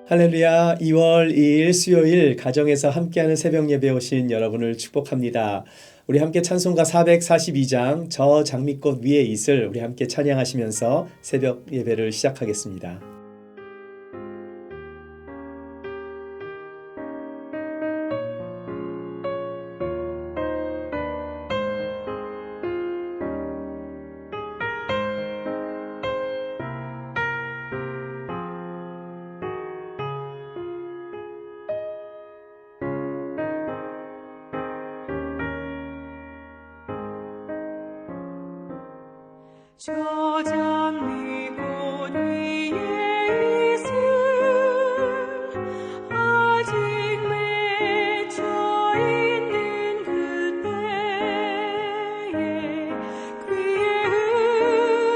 할렐루야. 2월 2일 수요일 가정에서 함께하는 새벽 예배 오신 여러분을 축복합니다. 우리 함께 찬송가 442장 저 장미꽃 위에 있을 우리 함께 찬양하시면서 새벽 예배를 시작하겠습니다. 저 장미꽃 위에 있을 아직 맺혀 있는 그때에 귀에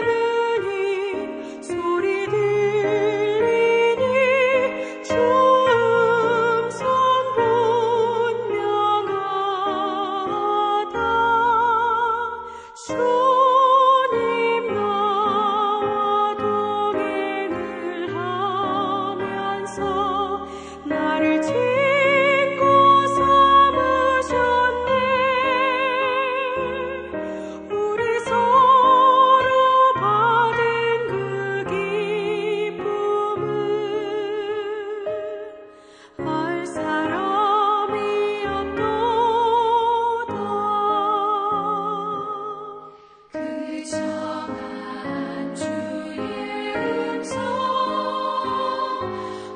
흐르니 소리 들리니 주 음성 분명하다. 주님 나와 동행을 하면서 나를 짓고 삼으셨네. 우리 서로 받은 그 기쁨을 알 사람이 없도다. 그 정한 주의 음성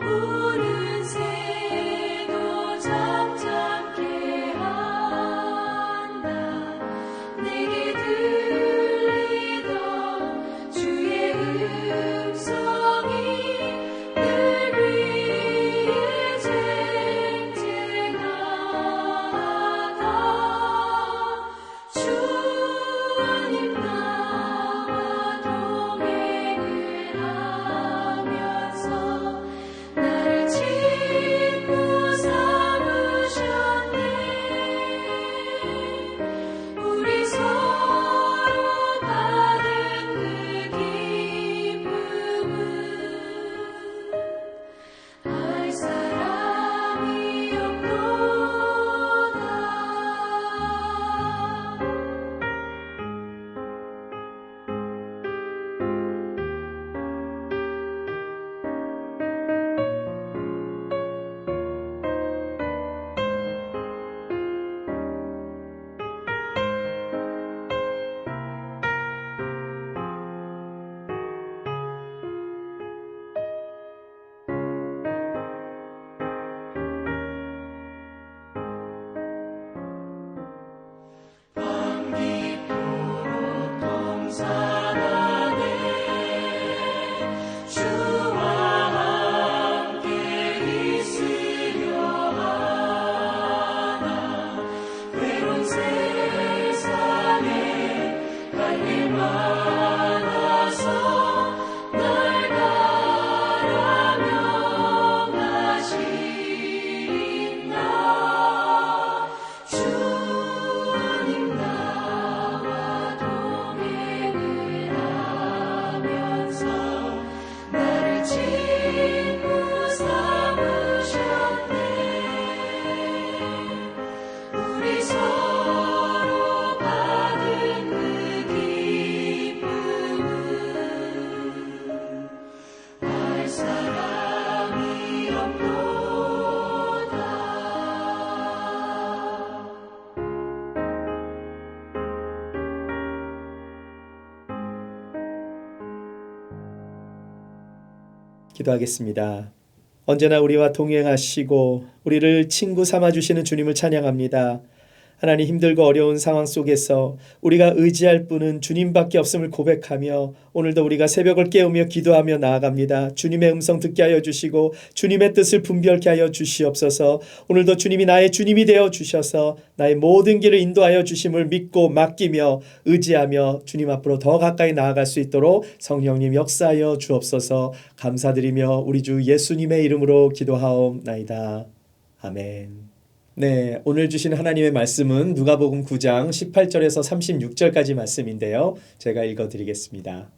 우는 새도 잠잠케 한다. 내게 들리던 주의 음성이 늘 위에 쟁쟁하다. 주님 나와 동행을 하면서 나를 짓고 삼으셨네. 우리 서로 받은 그 기쁨을 알 사람이 없도다. 밤깊도록 동산하네 주와 함께 있으려 하나. 외로운 세상에 갈 일 많아서 날 가라 명하시나. 주님 나와 동행을 하면서 나를 짓고 삼으셨네. 우리 서로 받은 그 기쁨을 알 사람이 없도다. 기도하겠습니다. 언제나 우리와 동행하시고 우리를 친구 삼아주시는 주님을 찬양합니다. 하나님, 힘들고 어려운 상황 속에서 우리가 의지할 분은 주님밖에 없음을 고백하며 오늘도 우리가 새벽을 깨우며 기도하며 나아갑니다. 주님의 음성 듣게 하여 주시고 주님의 뜻을 분별케 하여 주시옵소서. 오늘도 주님이 나의 주님이 되어 주셔서 나의 모든 길을 인도하여 주심을 믿고 맡기며 의지하며 주님 앞으로 더 가까이 나아갈 수 있도록 성령님 역사하여 주옵소서. 감사드리며 우리 주 예수님의 이름으로 기도하옵나이다. 아멘. 네, 오늘 주신 하나님의 말씀은 누가복음 9장 18절에서 36절까지 말씀인데요. 제가 읽어드리겠습니다.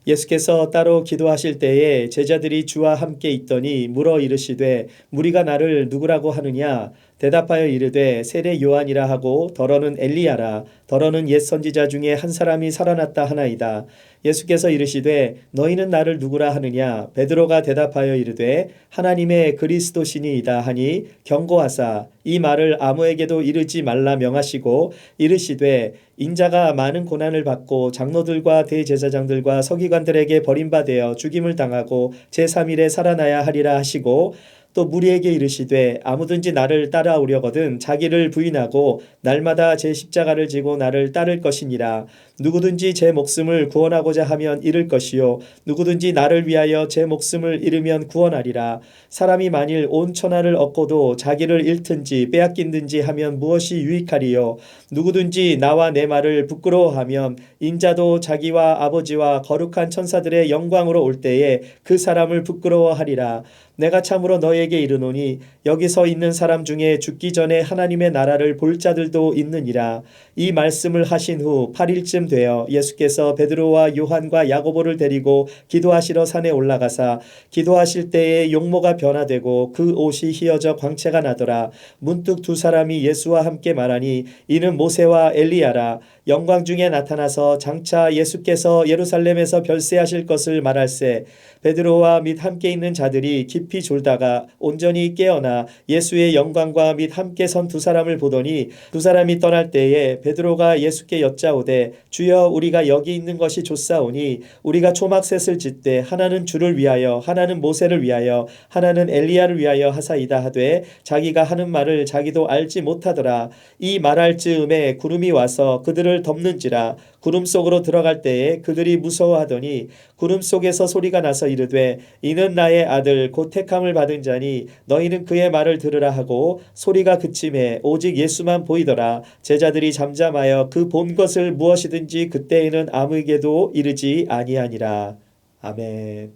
예수께서 따로 기도하실 때에 제자들이 주와 함께 있더니 물어 이르시되 무리가 나를 누구라고 하느냐? 대답하여 이르되 세례 요한이라 하고 더러는 엘리야라 더러는 옛 선지자 중에 한 사람이 살아났다 하나이다. 예수께서 이르시되 너희는 나를 누구라 하느냐? 베드로가 대답하여 이르되 하나님의 그리스도시니이다 하니 경고하사 이 말을 아무에게도 이르지 말라 명하시고 이르시되 인자가 많은 고난을 받고 장로들과 대제사장들과 서기관들에게 버림받아 죽임을 당하고 제3일에 살아나야 하리라 하시고 또 무리에게 이르시되 아무든지 나를 따라오려거든 자기를 부인하고 날마다 제 십자가를 지고 나를 따를 것이니라. 누구든지 제 목숨을 구원하고자 하면 잃을 것이요 누구든지 나를 위하여 제 목숨을 잃으면 구원하리라. 사람이 만일 온 천하를 얻고도 자기를 잃든지 빼앗긴든지 하면 무엇이 유익하리요? 누구든지 나와 내 말을 부끄러워하면 인자도 자기와 아버지와 거룩한 천사들의 영광으로 올 때에 그 사람을 부끄러워하리라. 내가 참으로 너에게 이르노니 여기 서 있는 사람 중에 죽기 전에 하나님의 나라를 볼 자들도 있느니라. 이 말씀을 하신 후 8일쯤 되어 예수께서 베드로와 요한과 야고보를 데리고 기도하시러 산에 올라가사 기도하실 때에 용모가 변화되고 그 옷이 휘어져 광채가 나더라. 문득 두 사람이 예수와 함께 말하니 이는 모세와 엘리야라. 영광 중에 나타나서 장차 예수께서 예루살렘에서 별세하실 것을 말할세. 베드로와 및 함께 있는 자들이 깊이 졸다가 온전히 깨어나 예수의 영광과 및 함께 선 두 사람을 보더니 두 사람이 떠날 때에 베드로가 예수께 여짜오되 주여 우리가 여기 있는 것이 좋사오니 우리가 초막셋을 짓되 하나는 주를 위하여 하나는 모세를 위하여 하나는 엘리야를 위하여 하사이다 하되 자기가 하는 말을 자기도 알지 못하더라. 이 말할 즈음에 구름이 와서 그들을 덮는지라. 구름 속으로 들어갈 때에 그들이 무서워하더니 구름 속에서 소리가 나서 이르되 이는 나의 아들 곧 택함을 받은 자니 너희는 그의 말을 들으라 하고 소리가 그침에 오직 예수만 보이더라. 제자들이 잠잠하여 그 본 것을 무엇이든지 그때에는 아무에게도 이르지 아니하니라. 아멘.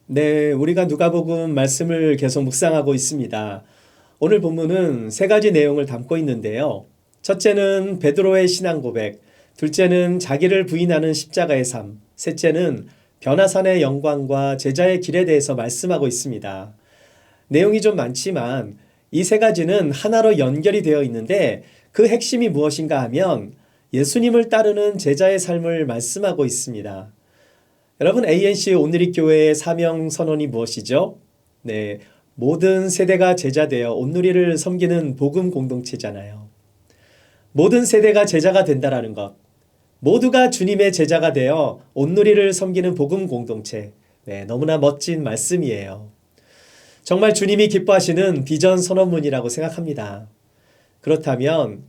네, 우리가 누가복음 말씀을 계속 묵상하고 있습니다. 오늘 본문은 세 가지 내용을 담고 있는데요. 첫째는 베드로의 신앙 고백, 둘째는 자기를 부인하는 십자가의 삶, 셋째는 변화산의 영광과 제자의 길에 대해서 말씀하고 있습니다. 내용이 좀 많지만 이 세 가지는 하나로 연결이 되어 있는데 그 핵심이 무엇인가 하면 예수님을 따르는 제자의 삶을 말씀하고 있습니다. 여러분, ANC 온누리 교회의 사명 선언이 무엇이죠? 네, 모든 세대가 제자 되어 온누리를 섬기는 복음 공동체잖아요. 모든 세대가 제자가 된다라는 것, 모두가 주님의 제자가 되어 온누리를 섬기는 복음 공동체, 네, 너무나 멋진 말씀이에요. 정말 주님이 기뻐하시는 비전 선언문이라고 생각합니다. 그렇다면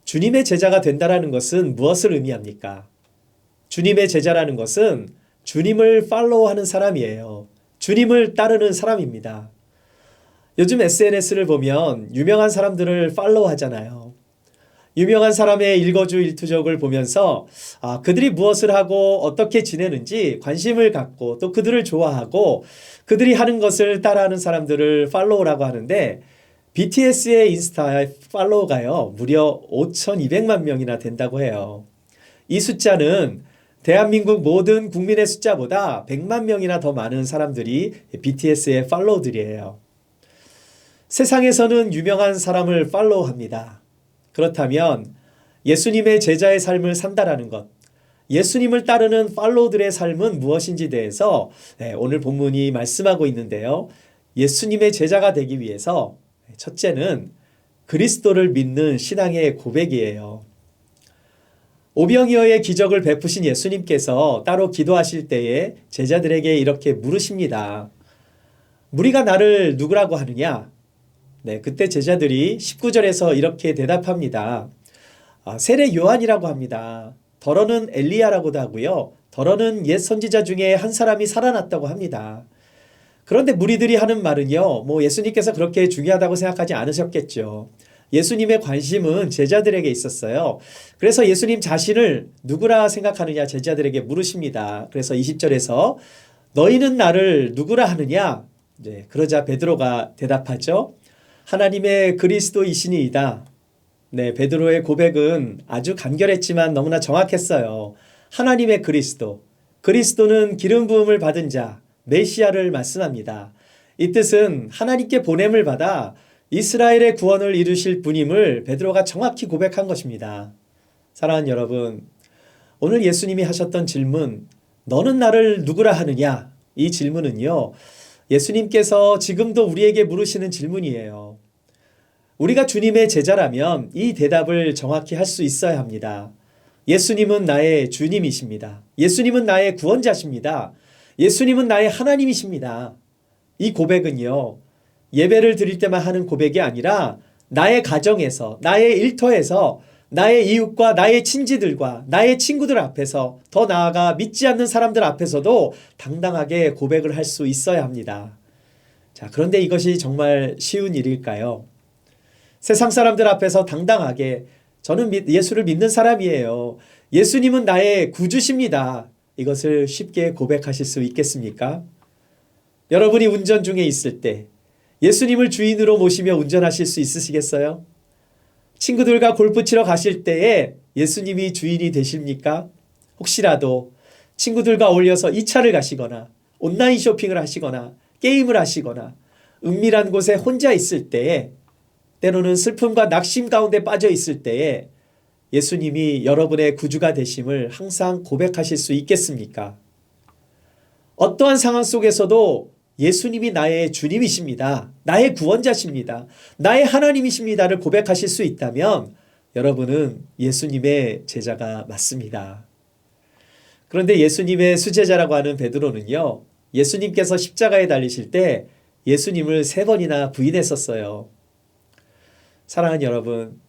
주님의 제자가 된다라는 것은 무엇을 의미합니까? 주님의 제자라는 것은 주님을 팔로우하는 사람이에요. 주님을 따르는 사람입니다. 요즘 SNS를 보면 유명한 사람들을 팔로우하잖아요. 유명한 사람의 일거주일투족을 보면서 그들이 무엇을 하고 어떻게 지내는지 관심을 갖고 또 그들을 좋아하고 그들이 하는 것을 따라하는 사람들을 팔로우라고 하는데 BTS의 인스타 팔로워가요 무려 5,200만 명이나 된다고 해요. 이 숫자는 대한민국 모든 국민의 숫자보다 100만 명이나 더 많은 사람들이 BTS의 팔로우들이에요. 세상에서는 유명한 사람을 팔로우합니다. 그렇다면 예수님의 제자의 삶을 산다라는 것, 예수님을 따르는 팔로우들의 삶은 무엇인지 대해서 오늘 본문이 말씀하고 있는데요. 예수님의 제자가 되기 위해서 첫째는 그리스도를 믿는 신앙의 고백이에요. 오병이어의 기적을 베푸신 예수님께서 따로 기도하실 때에 제자들에게 이렇게 물으십니다. 무리가 나를 누구라고 하느냐? 네, 그때 제자들이 19절에서 이렇게 대답합니다. 세례 요한이라고 합니다. 더러는 엘리야라고도 하고요. 더러는 옛 선지자 중에 한 사람이 살아났다고 합니다. 그런데 무리들이 하는 말은요, 예수님께서 그렇게 중요하다고 생각하지 않으셨겠죠. 예수님의 관심은 제자들에게 있었어요. 그래서 예수님 자신을 누구라 생각하느냐 제자들에게 물으십니다. 그래서 20절에서 너희는 나를 누구라 하느냐? 네, 그러자 베드로가 대답하죠. 하나님의 그리스도이시니이다. 네, 베드로의 고백은 아주 간결했지만 너무나 정확했어요. 하나님의 그리스도, 그리스도는 기름 부음을 받은 자, 메시아를 말씀합니다. 이 뜻은 하나님께 보냄을 받아 이스라엘의 구원을 이루실 분임을 베드로가 정확히 고백한 것입니다. 사랑하는 여러분, 오늘 예수님이 하셨던 질문, 너는 나를 누구라 하느냐? 이 질문은요, 예수님께서 지금도 우리에게 물으시는 질문이에요. 우리가 주님의 제자라면 이 대답을 정확히 할 수 있어야 합니다. 예수님은 나의 주님이십니다. 예수님은 나의 구원자십니다. 예수님은 나의 하나님이십니다. 이 고백은요, 예배를 드릴 때만 하는 고백이 아니라 나의 가정에서, 나의 일터에서, 나의 이웃과 나의 친지들과 나의 친구들 앞에서, 더 나아가 믿지 않는 사람들 앞에서도 당당하게 고백을 할 수 있어야 합니다. 자, 그런데 이것이 정말 쉬운 일일까요? 세상 사람들 앞에서 당당하게 저는 예수를 믿는 사람이에요. 예수님은 나의 구주십니다. 이것을 쉽게 고백하실 수 있겠습니까? 여러분이 운전 중에 있을 때 예수님을 주인으로 모시며 운전하실 수 있으시겠어요? 친구들과 골프 치러 가실 때에 예수님이 주인이 되십니까? 혹시라도 친구들과 어울려서 2차를 가시거나 온라인 쇼핑을 하시거나 게임을 하시거나 은밀한 곳에 혼자 있을 때에, 때로는 슬픔과 낙심 가운데 빠져 있을 때에 예수님이 여러분의 구주가 되심을 항상 고백하실 수 있겠습니까? 어떠한 상황 속에서도 예수님이 나의 주님이십니다. 나의 구원자십니다. 나의 하나님이십니다를 고백하실 수 있다면 여러분은 예수님의 제자가 맞습니다. 그런데 예수님의 수제자라고 하는 베드로는요, 예수님께서 십자가에 달리실 때 예수님을 3번이나 부인했었어요. 사랑하는 여러분,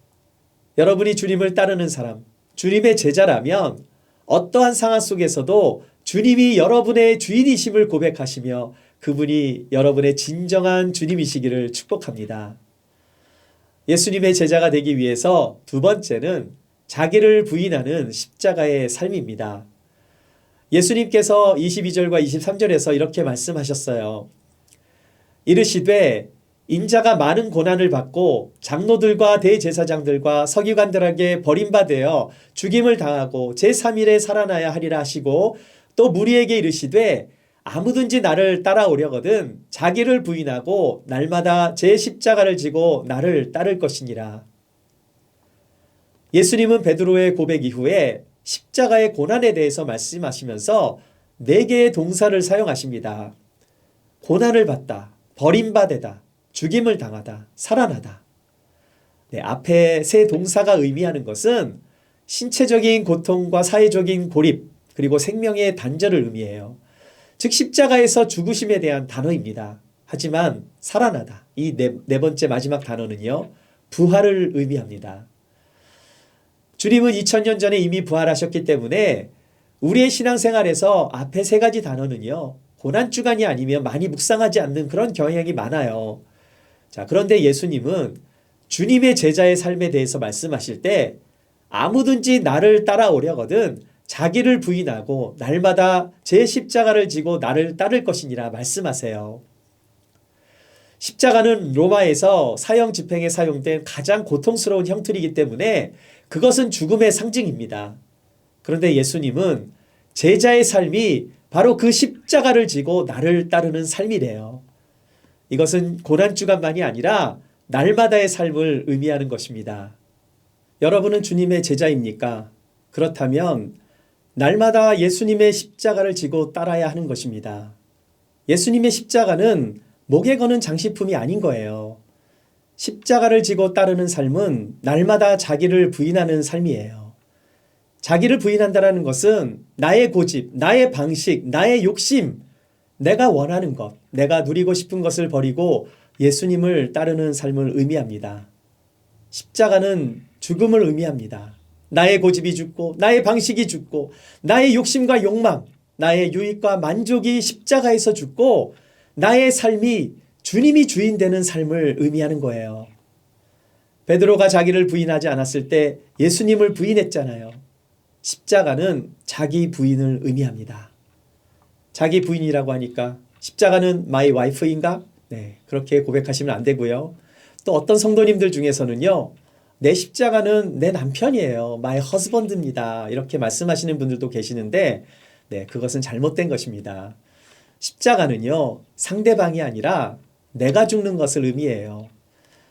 여러분이 주님을 따르는 사람, 주님의 제자라면 어떠한 상황 속에서도 주님이 여러분의 주인이심을 고백하시며 그분이 여러분의 진정한 주님이시기를 축복합니다. 예수님의 제자가 되기 위해서 두 번째는 자기를 부인하는 십자가의 삶입니다. 예수님께서 22절과 23절에서 이렇게 말씀하셨어요. 이르시되 인자가 많은 고난을 받고 장로들과 대제사장들과 서기관들에게 버림받아 죽임을 당하고 제3일에 살아나야 하리라 하시고, 또 무리에게 이르시되 아무든지 나를 따라오려거든 자기를 부인하고 날마다 제 십자가를 지고 나를 따를 것이니라. 예수님은 베드로의 고백 이후에 십자가의 고난에 대해서 말씀하시면서 4개의 동사를 사용하십니다. 고난을 받다, 버림받다, 죽임을 당하다, 살아나다. 앞에 3 동사가 의미하는 것은 신체적인 고통과 사회적인 고립, 그리고 생명의 단절을 의미해요. 즉 십자가에서 죽으심에 대한 단어입니다. 하지만 살아나다, 이 네 번째 마지막 단어는요, 부활을 의미합니다. 주님은 2000년 전에 이미 부활하셨기 때문에 우리의 신앙생활에서 앞에 3가지 단어는요, 고난주간이 아니면 많이 묵상하지 않는 그런 경향이 많아요. 자, 그런데 예수님은 주님의 제자의 삶에 대해서 말씀하실 때 아무든지 나를 따라오려거든 자기를 부인하고 날마다 제 십자가를 지고 나를 따를 것이니라 말씀하세요. 십자가는 로마에서 사형 집행에 사용된 가장 고통스러운 형틀이기 때문에 그것은 죽음의 상징입니다. 그런데 예수님은 제자의 삶이 바로 그 십자가를 지고 나를 따르는 삶이래요. 이것은 고난주간만이 아니라 날마다의 삶을 의미하는 것입니다. 여러분은 주님의 제자입니까? 그렇다면 날마다 예수님의 십자가를 지고 따라야 하는 것입니다. 예수님의 십자가는 목에 거는 장식품이 아닌 거예요. 십자가를 지고 따르는 삶은 날마다 자기를 부인하는 삶이에요. 자기를 부인한다는 것은 나의 고집, 나의 방식, 나의 욕심, 내가 원하는 것, 내가 누리고 싶은 것을 버리고 예수님을 따르는 삶을 의미합니다. 십자가는 죽음을 의미합니다. 나의 고집이 죽고 나의 방식이 죽고 나의 욕심과 욕망, 나의 유익과 만족이 십자가에서 죽고 나의 삶이 주님이 주인 되는 삶을 의미하는 거예요. 베드로가 자기를 부인하지 않았을 때 예수님을 부인했잖아요. 십자가는 자기 부인을 의미합니다. 자기 부인이라고 하니까 십자가는 my wife인가? 네, 그렇게 고백하시면 안 되고요. 또 어떤 성도님들 중에서는요, 내 십자가는 내 남편이에요. my husband입니다. 이렇게 말씀하시는 분들도 계시는데 네, 그것은 잘못된 것입니다. 십자가는요, 상대방이 아니라 내가 죽는 것을 의미해요.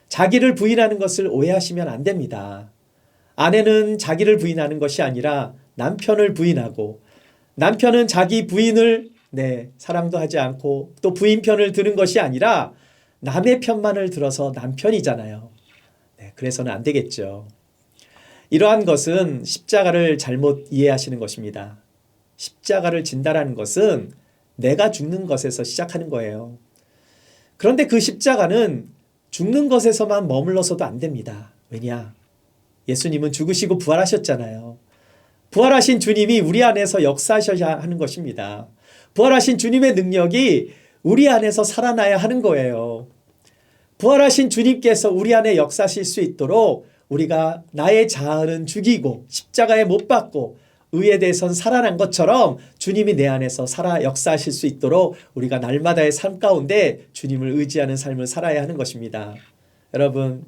자기를 부인하는 것을 오해하시면 안 됩니다. 아내는 자기를 부인하는 것이 아니라 남편을 부인하고, 남편은 자기 부인을 사랑도 하지 않고 또 부인 편을 드는 것이 아니라 남의 편만을 들어서 남편이잖아요. 그래서는 안 되겠죠. 이러한 것은 십자가를 잘못 이해하시는 것입니다. 십자가를 진다라는 것은 내가 죽는 것에서 시작하는 거예요. 그런데 그 십자가는 죽는 것에서만 머물러서도 안 됩니다. 왜냐? 예수님은 죽으시고 부활하셨잖아요. 부활하신 주님이 우리 안에서 역사하셔야 하는 것입니다. 부활하신 주님의 능력이 우리 안에서 살아나야 하는 거예요. 부활하신 주님께서 우리 안에 역사하실 수 있도록 우리가 나의 자아는 죽이고 십자가에 못 박고 의에 대해선 살아난 것처럼 주님이 내 안에서 살아 역사하실 수 있도록 우리가 날마다의 삶 가운데 주님을 의지하는 삶을 살아야 하는 것입니다. 여러분,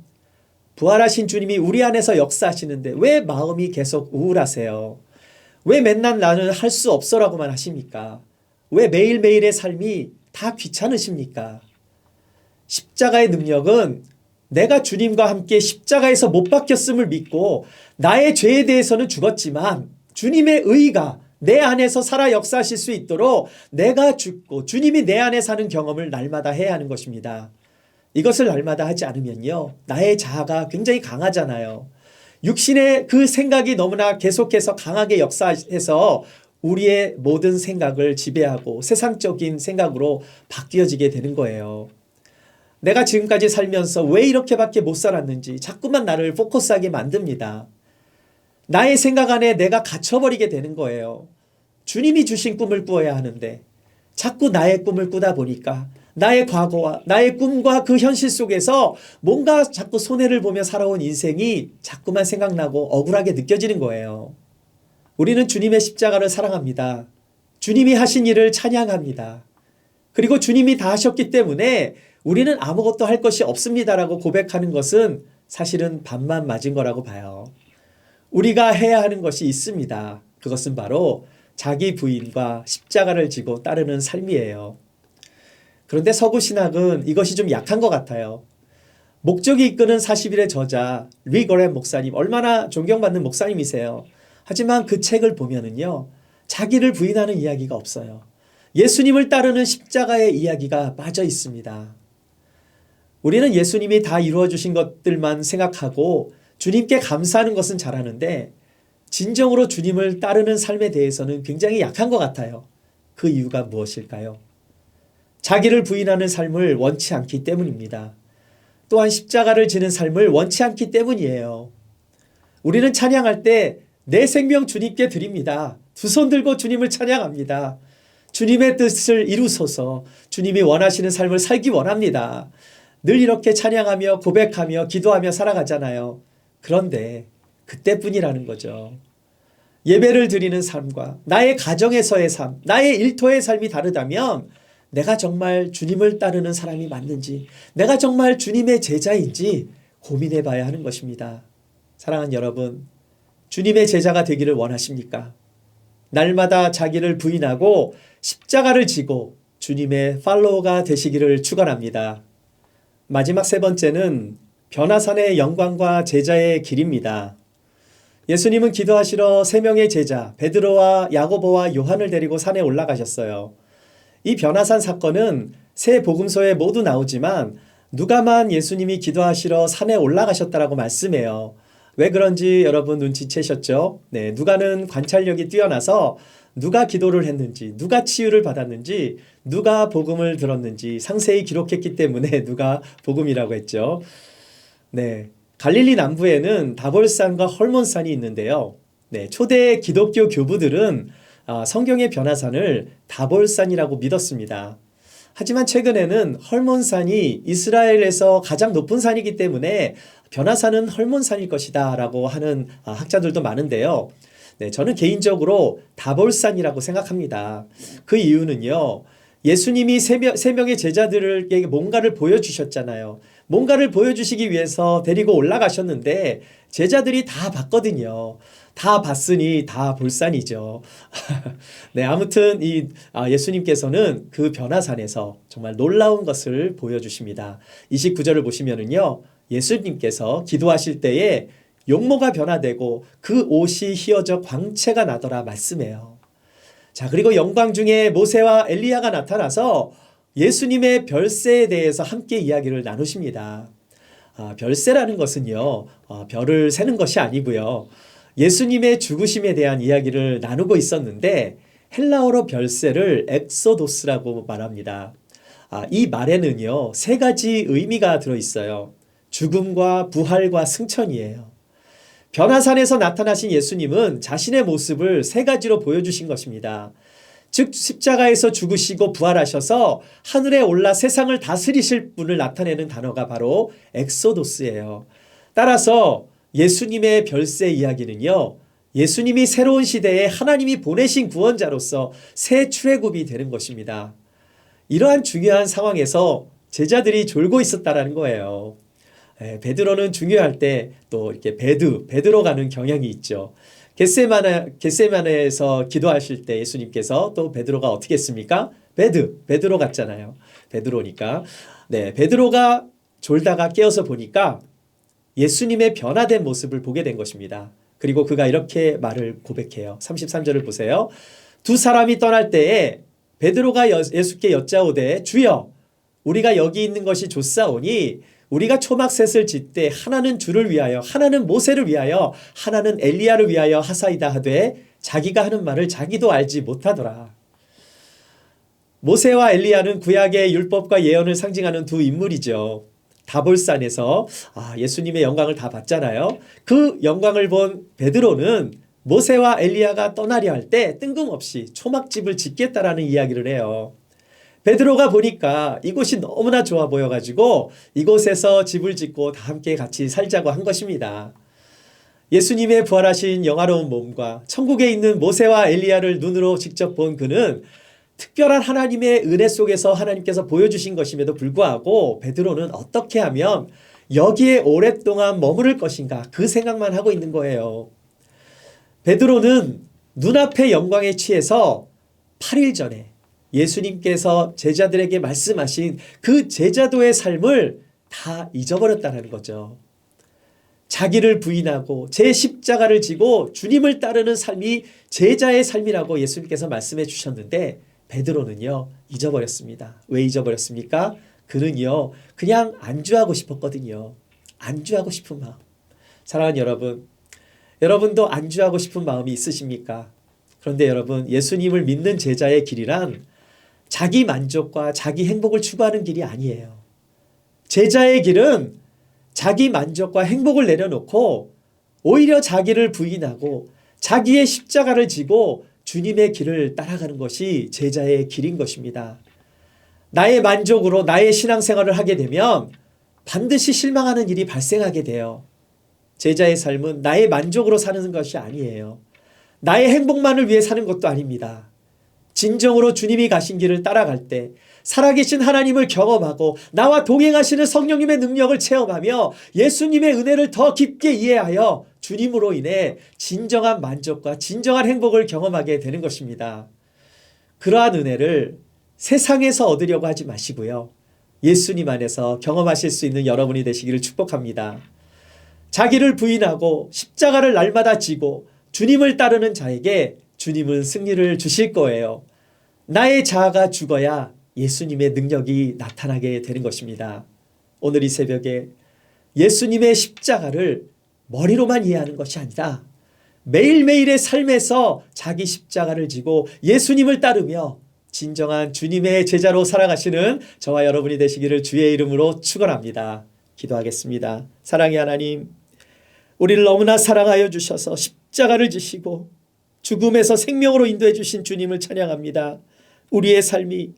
부활하신 주님이 우리 안에서 역사하시는데 왜 마음이 계속 우울하세요? 왜 맨날 나는 할 수 없어라고만 하십니까? 왜 매일매일의 삶이 다 귀찮으십니까? 십자가의 능력은 내가 주님과 함께 십자가에서 못 박혔음을 믿고 나의 죄에 대해서는 죽었지만 주님의 의가 내 안에서 살아 역사하실 수 있도록 내가 죽고 주님이 내 안에 사는 경험을 날마다 해야 하는 것입니다. 이것을 날마다 하지 않으면요, 나의 자아가 굉장히 강하잖아요. 육신의 그 생각이 너무나 계속해서 강하게 역사해서 우리의 모든 생각을 지배하고 세상적인 생각으로 바뀌어지게 되는 거예요. 내가 지금까지 살면서 왜 이렇게밖에 못 살았는지 자꾸만 나를 포커스하게 만듭니다. 나의 생각 안에 내가 갇혀버리게 되는 거예요. 주님이 주신 꿈을 꾸어야 하는데 자꾸 나의 꿈을 꾸다 보니까 나의 과거와 나의 꿈과 그 현실 속에서 뭔가 자꾸 손해를 보며 살아온 인생이 자꾸만 생각나고 억울하게 느껴지는 거예요. 우리는 주님의 십자가를 사랑합니다. 주님이 하신 일을 찬양합니다. 그리고 주님이 다 하셨기 때문에 우리는 아무것도 할 것이 없습니다라고 고백하는 것은 사실은 반만 맞은 거라고 봐요. 우리가 해야 하는 것이 있습니다. 그것은 바로 자기 부인과 십자가를 지고 따르는 삶이에요. 그런데 서구신학은 이것이 좀 약한 것 같아요. 목적이 이끄는 40일의 저자 리 거렌 목사님, 얼마나 존경받는 목사님이세요. 하지만 그 책을 보면은요, 자기를 부인하는 이야기가 없어요. 예수님을 따르는 십자가의 이야기가 빠져 있습니다. 우리는 예수님이 다 이루어 주신 것들만 생각하고 주님께 감사하는 것은 잘하는데 진정으로 주님을 따르는 삶에 대해서는 굉장히 약한 것 같아요. 그 이유가 무엇일까요? 자기를 부인하는 삶을 원치 않기 때문입니다. 또한 십자가를 지는 삶을 원치 않기 때문이에요. 우리는 찬양할 때 내 생명 주님께 드립니다. 두 손 들고 주님을 찬양합니다. 주님의 뜻을 이루소서, 주님이 원하시는 삶을 살기 원합니다. 늘 이렇게 찬양하며 고백하며 기도하며 살아가잖아요. 그런데 그때뿐이라는 거죠. 예배를 드리는 삶과 나의 가정에서의 삶, 나의 일터의 삶이 다르다면 내가 정말 주님을 따르는 사람이 맞는지, 내가 정말 주님의 제자인지 고민해 봐야 하는 것입니다. 사랑하는 여러분, 주님의 제자가 되기를 원하십니까? 날마다 자기를 부인하고 십자가를 지고 주님의 팔로워가 되시기를 축원합니다. 마지막 세 번째는 변화산의 영광과 제자의 길입니다. 예수님은 기도하시러 세 명의 제자 베드로와 야고보와 요한을 데리고 산에 올라가셨어요. 이 변화산 사건은 세 복음서에 모두 나오지만 누가만 예수님이 기도하시러 산에 올라가셨다라고 말씀해요. 왜 그런지 여러분 눈치채셨죠? 누가는 관찰력이 뛰어나서 누가 기도를 했는지, 누가 치유를 받았는지, 누가 복음을 들었는지 상세히 기록했기 때문에 누가 복음이라고 했죠. 갈릴리 남부에는 다볼산과 헐몬산이 있는데요. 초대 기독교 교부들은 성경의 변화산을 다볼산이라고 믿었습니다. 하지만 최근에는 헐몬산이 이스라엘에서 가장 높은 산이기 때문에 변화산은 헐몬산일 것이다 라고 하는 학자들도 많은데요. 저는 개인적으로 다볼산이라고 생각합니다. 그 이유는요, 예수님이 세 명의 제자들에게 뭔가를 보여주셨잖아요. 뭔가를 보여주시기 위해서 데리고 올라가셨는데 제자들이 다 봤거든요. 다 봤으니 다 볼산이죠. 네, 아무튼 예수님께서는 그 변화산에서 정말 놀라운 것을 보여주십니다. 29절을 보시면은요, 예수님께서 기도하실 때에 용모가 변화되고 그 옷이 휘어져 광채가 나더라 말씀해요. 자, 그리고 영광 중에 모세와 엘리야가 나타나서 예수님의 별세에 대해서 함께 이야기를 나누십니다. 별세라는 것은요, 별을 세는 것이 아니고요. 예수님의 죽으심에 대한 이야기를 나누고 있었는데 헬라어로 별세를 엑소도스라고 말합니다. 이 말에는요, 세 가지 의미가 들어있어요. 죽음과 부활과 승천이에요. 변화산에서 나타나신 예수님은 자신의 모습을 세 가지로 보여주신 것입니다. 즉 십자가에서 죽으시고 부활하셔서 하늘에 올라 세상을 다스리실 분을 나타내는 단어가 바로 엑소도스예요. 따라서 예수님의 별세 이야기는요, 예수님이 새로운 시대에 하나님이 보내신 구원자로서 새 출애굽이 되는 것입니다. 이러한 중요한 상황에서 제자들이 졸고 있었다라는 거예요. 베드로는 중요할 때 또 이렇게 베드로 가는 경향이 있죠. 겟세마네에서 기도하실 때 예수님께서 또 베드로가 어떻게 했습니까? 베드로 갔잖아요. 베드로니까. 네, 베드로가 졸다가 깨어서 보니까 예수님의 변화된 모습을 보게 된 것입니다. 그리고 그가 이렇게 말을 고백해요. 33절을 보세요. 두 사람이 떠날 때에 베드로가 예수께 여짜오되 주여 우리가 여기 있는 것이 좋사오니 우리가 초막셋을 짓되 하나는 주를 위하여 하나는 모세를 위하여 하나는 엘리야를 위하여 하사이다 하되 자기가 하는 말을 자기도 알지 못하더라. 모세와 엘리야는 구약의 율법과 예언을 상징하는 두 인물이죠. 다볼산에서 예수님의 영광을 다 봤잖아요. 그 영광을 본 베드로는 모세와 엘리야가 떠나려 할 때 뜬금없이 초막집을 짓겠다라는 이야기를 해요. 베드로가 보니까 이곳이 너무나 좋아 보여가지고 이곳에서 집을 짓고 다 함께 같이 살자고 한 것입니다. 예수님의 부활하신 영화로운 몸과 천국에 있는 모세와 엘리야를 눈으로 직접 본 그는 특별한 하나님의 은혜 속에서 하나님께서 보여주신 것임에도 불구하고 베드로는 어떻게 하면 여기에 오랫동안 머무를 것인가 그 생각만 하고 있는 거예요. 베드로는 눈앞의 영광에 취해서 8일 전에 예수님께서 제자들에게 말씀하신 그 제자도의 삶을 다 잊어버렸다는 거죠. 자기를 부인하고 제 십자가를 지고 주님을 따르는 삶이 제자의 삶이라고 예수님께서 말씀해 주셨는데 베드로는요 잊어버렸습니다. 왜 잊어버렸습니까? 그는요 그냥 안주하고 싶었거든요. 안주하고 싶은 마음. 사랑하는 여러분, 여러분도 안주하고 싶은 마음이 있으십니까? 그런데 여러분, 예수님을 믿는 제자의 길이란 자기 만족과 자기 행복을 추구하는 길이 아니에요. 제자의 길은 자기 만족과 행복을 내려놓고 오히려 자기를 부인하고 자기의 십자가를 지고 주님의 길을 따라가는 것이 제자의 길인 것입니다. 나의 만족으로 나의 신앙생활을 하게 되면 반드시 실망하는 일이 발생하게 돼요. 제자의 삶은 나의 만족으로 사는 것이 아니에요. 나의 행복만을 위해 사는 것도 아닙니다. 진정으로 주님이 가신 길을 따라갈 때 살아계신 하나님을 경험하고 나와 동행하시는 성령님의 능력을 체험하며 예수님의 은혜를 더 깊게 이해하여 주님으로 인해 진정한 만족과 진정한 행복을 경험하게 되는 것입니다. 그러한 은혜를 세상에서 얻으려고 하지 마시고요. 예수님 안에서 경험하실 수 있는 여러분이 되시기를 축복합니다. 자기를 부인하고 십자가를 날마다 지고 주님을 따르는 자에게 주님은 승리를 주실 거예요. 나의 자아가 죽어야 예수님의 능력이 나타나게 되는 것입니다. 오늘 이 새벽에 예수님의 십자가를 머리로만 이해하는 것이 아니라 매일매일의 삶에서 자기 십자가를 지고 예수님을 따르며 진정한 주님의 제자로 살아가시는 저와 여러분이 되시기를 주의 이름으로 축원합니다. 기도하겠습니다. 사랑의 하나님, 우리를 너무나 사랑하여 주셔서 십자가를 지시고 죽음에서 생명으로 인도해 주신 주님을 찬양합니다. 우리의 삶이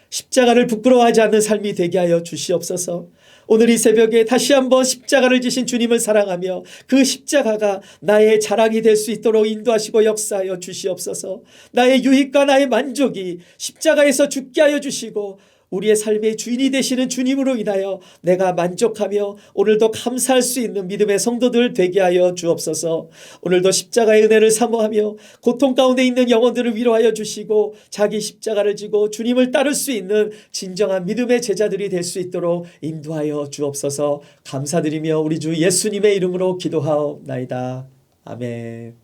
십자가를 부끄러워하지 않는 삶이 되게 하여 주시옵소서. 오늘 이 새벽에 다시 한번 십자가를 지신 주님을 사랑하며 그 십자가가 나의 자랑이 될 수 있도록 인도하시고 역사하여 주시옵소서. 나의 유익과 나의 만족이 십자가에서 죽게 하여 주시고 우리의 삶의 주인이 되시는 주님으로 인하여 내가 만족하며 오늘도 감사할 수 있는 믿음의 성도들 되게 하여 주옵소서. 오늘도 십자가의 은혜를 사모하며 고통 가운데 있는 영혼들을 위로하여 주시고 자기 십자가를 지고 주님을 따를 수 있는 진정한 믿음의 제자들이 될 수 있도록 인도하여 주옵소서. 감사드리며 우리 주 예수님의 이름으로 기도하옵나이다. 아멘.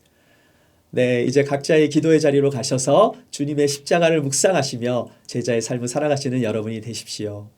네, 이제 각자의 기도의 자리로 가셔서 주님의 십자가를 묵상하시며 제자의 삶을 살아가시는 여러분이 되십시오.